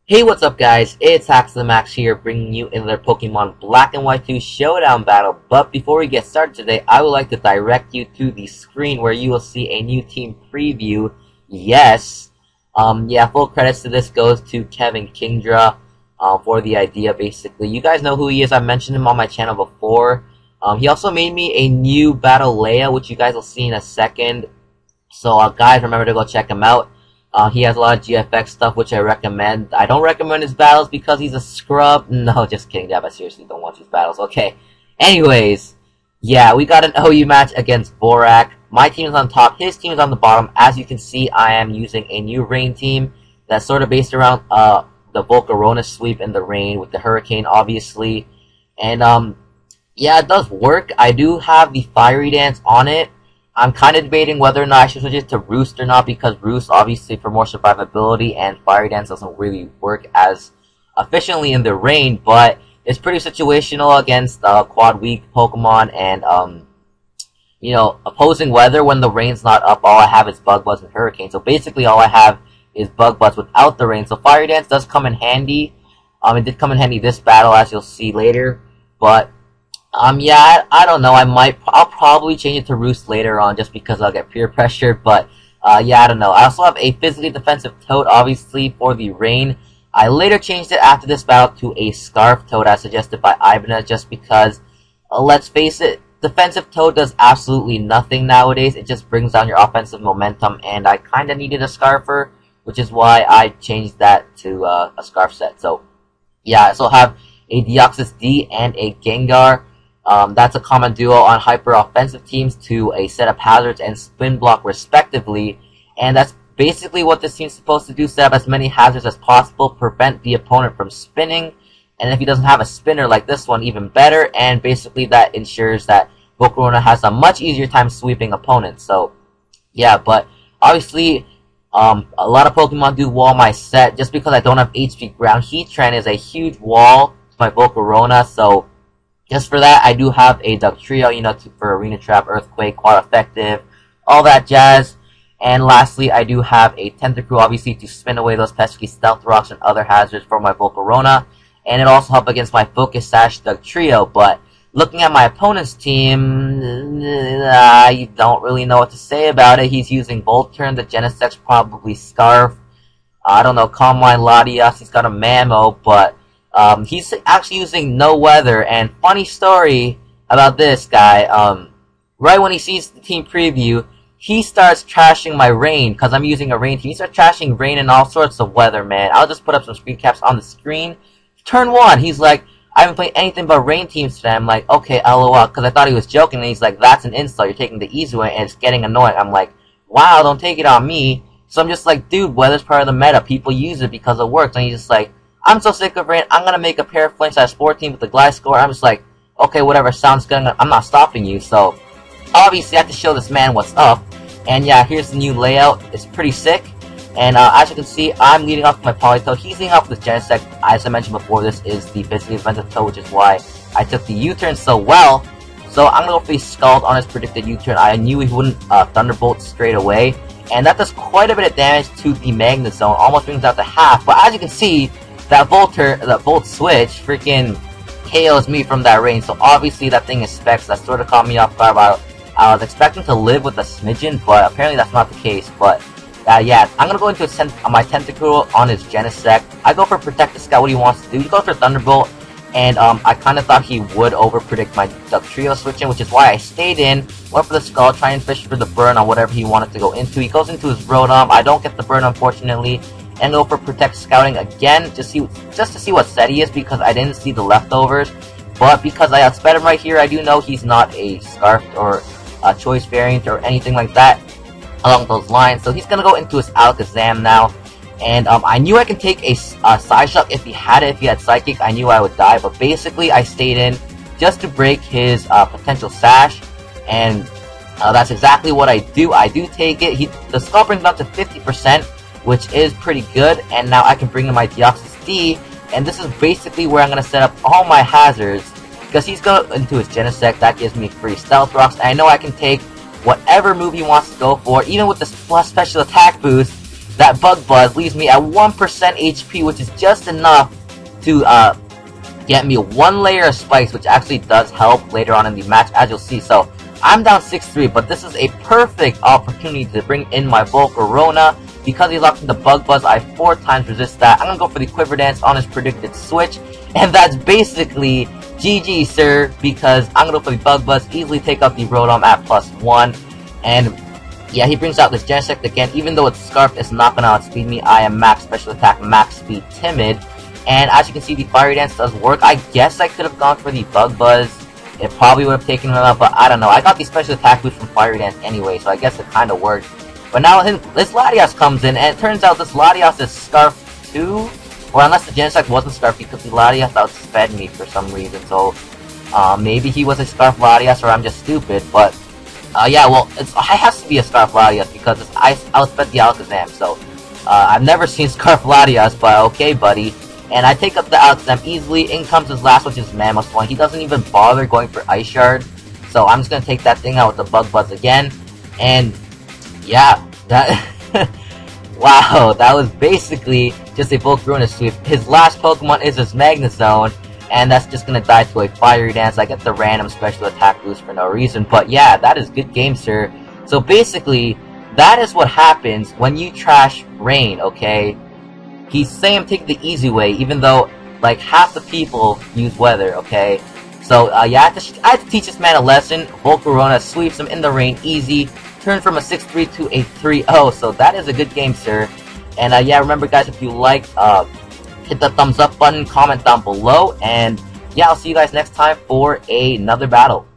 Hey, what's up guys? It's Max here, bringing you another Pokemon Black and White 2 Showdown battle. But before we get started today, I would like to direct you to the screen where you will see a new team preview. Yes, full credits to this goes to Kevin Kingdra for the idea, basically. You guys know who he is. I mentioned him on my channel before. He also made me a new battle layout, which you guys will see in a second. So, guys, remember to go check him out. He has a lot of GFX stuff, which I recommend. I don't recommend his battles because he's a scrub. No, just kidding. Yeah, but seriously, don't watch his battles. Okay. Anyways, yeah, we got an OU match against Voarrack. My team is on top. His team is on the bottom. As you can see, I am using a new rain team that's sort of based around the Volcarona sweep in the rain with the hurricane, obviously. And, yeah, it does work. I do have the Fiery Dance on it. I'm kind of debating whether or not I should switch it to Roost or not, because Roost, obviously, for more survivability, and Fiery Dance doesn't really work as efficiently in the rain, but it's pretty situational against quad weak Pokemon and, opposing weather. When the rain's not up, all I have is Bug Buzz and Hurricane, so basically all I have is Bug Buzz without the rain, so Fiery Dance does come in handy. It did come in handy this battle, as you'll see later, but yeah, I don't know. I'll probably change it to Roost later on just because I'll get peer pressured. But, yeah, I don't know. I also have a physically defensive Toad, obviously, for the rain. I later changed it after this battle to a Scarf Toad, as suggested by Ibana, just because, let's face it, defensive Toad does absolutely nothing nowadays. It just brings down your offensive momentum, and I kind of needed a Scarfer, which is why I changed that to a Scarf set. So, yeah, I also have a Deoxys D and a Gengar. That's a common duo on hyper-offensive teams to a set of hazards and spin block respectively, and that's basically what this team's supposed to do: set up as many hazards as possible, prevent the opponent from spinning, and if he doesn't have a spinner like this one, even better, and basically that ensures that Volcarona has a much easier time sweeping opponents. So, yeah, but obviously, a lot of Pokemon do wall my set. Just because I don't have HP Ground, Heatran is a huge wall to my Volcarona, so just for that, I do have a Dugtrio, for Arena Trap, Earthquake, Quad Effective, all that jazz. And lastly, I do have a Tentacruel, obviously, to spin away those pesky Stealth Rocks and other hazards for my Volcarona. And it also helps against my Focus Sash Dugtrio. But looking at my opponent's team, I don't really know what to say about it. He's using Volturn, the Genesect's probably Scarf. I don't know, Calm Mind Latias, he's got a Mamo, but he's actually using No Weather. And funny story about this guy, right when he sees the team preview, he starts trashing my rain, because I'm using a rain team. He starts trashing rain and all sorts of weather, man. I'll just put up some screen caps on the screen. Turn 1, he's like, I haven't played anything but rain teams today. I'm like, okay, LOL, because I thought he was joking, and he's like, that's an insult, you're taking the easy way, and it's getting annoying. I'm like, wow, don't take it on me. So I'm just like, dude, weather's part of the meta, people use it because it works. And he's just like, I'm so sick of rain, I'm gonna make a pair of Flame Size 14 with the Gliscor. I'm just like, okay, whatever, sounds good, I'm not stopping you. So, obviously, I have to show this man what's up. And yeah, here's the new layout. It's pretty sick. And as you can see, I'm leading off with my Politoed. He's leading off with Genesect. As I mentioned before, this is the physically defensive Toad, which is why I took the U-turn so well. So I'm gonna go for the Scald on his predicted U-turn. I knew he wouldn't Thunderbolt straight away. And that does quite a bit of damage to the Magnet Zone. Almost brings out to half. But as you can see, that Volt Switch freaking KOs me from that range. So obviously that thing is specs. That sort of caught me off guard. I was expecting to live with a smidgen, but apparently that's not the case. But yeah, I'm gonna go into my Tentacruel on his Genesect. I go for Protect the Scout, what he wants to do. He goes for Thunderbolt, and I kind of thought he would over-predict my Dugtrio switch in, which is why I stayed in, went for the Skull, trying to fish for the burn on whatever he wanted to go into. He goes into his Rotom. I don't get the burn, unfortunately, and go for Protect Scouting again, just to see what set he is, because I didn't see the leftovers. But because I outsped him right here, I do know he's not a Scarf or a Choice variant or anything like that along those lines. So he's gonna go into his Alakazam now. And I knew I could take a Psyshock if he had it. If he had Psychic, I knew I would die. But basically, I stayed in just to break his potential Sash. And that's exactly what I do. I do take it. The Skull brings him up to 50%, which is pretty good. And now I can bring in my Deoxys D. And this is basically where I'm going to set up all my hazards, because he's going into his Genesect. That gives me free Stealth Rocks. And I know I can take whatever move he wants to go for, even with the plus special attack boost. that Bug Buzz leaves me at 1% HP, which is just enough to get me one layer of spikes, which actually does help later on in the match, as you'll see. So I'm down 6-3, but this is a perfect opportunity to bring in my Volcarona. Because he locked in the Bug Buzz, I 4 times resist that. I'm gonna go for the Quiver Dance on his predicted switch, and that's basically GG, sir, because I'm gonna go for the Bug Buzz, easily take out the Rotom at +1, and yeah, he brings out this Genesect again. Even though it's Scarf, it's not gonna outspeed me. I am max special attack, max speed, timid, and as you can see, the Fire Dance does work. I guess I could have gone for the Bug Buzz. It probably would have taken him out, but I don't know. I got the special attack boost from Fire Dance anyway, so I guess it kind of worked. But now this Latias comes in, and it turns out this Latias is Scarf too, or unless the Genesect wasn't Scarf, because the Latias outsped me for some reason. So maybe he was a Scarf Latias, or I'm just stupid. But yeah, well, it has to be a Scarf Latias because I outsped the Alakazam. So I've never seen Scarf Latias, but okay, buddy. And I take up the Alakazam easily. In comes his last, which is Mammoth One. He doesn't even bother going for Ice Shard, so I'm just gonna take that thing out with the Bug Buzz again. And yeah, that wow, that was basically just a Volcarona sweep. His last Pokemon is his Magnezone, and that's just gonna die to a Fire Dance. I get the random special attack boost for no reason, but yeah, that is good game, sir. So basically, that is what happens when you trash Rain, okay? He's saying I'm taking the easy way, even though, like, half the people use Weather, okay? So, yeah, I have to teach this man a lesson. Volcarona sweeps him in the Rain easy. Turn from a 6-3 to a 3-0, so that is a good game, sir. And yeah, remember guys, if you like, hit the thumbs up button, comment down below, and yeah, I'll see you guys next time for another battle.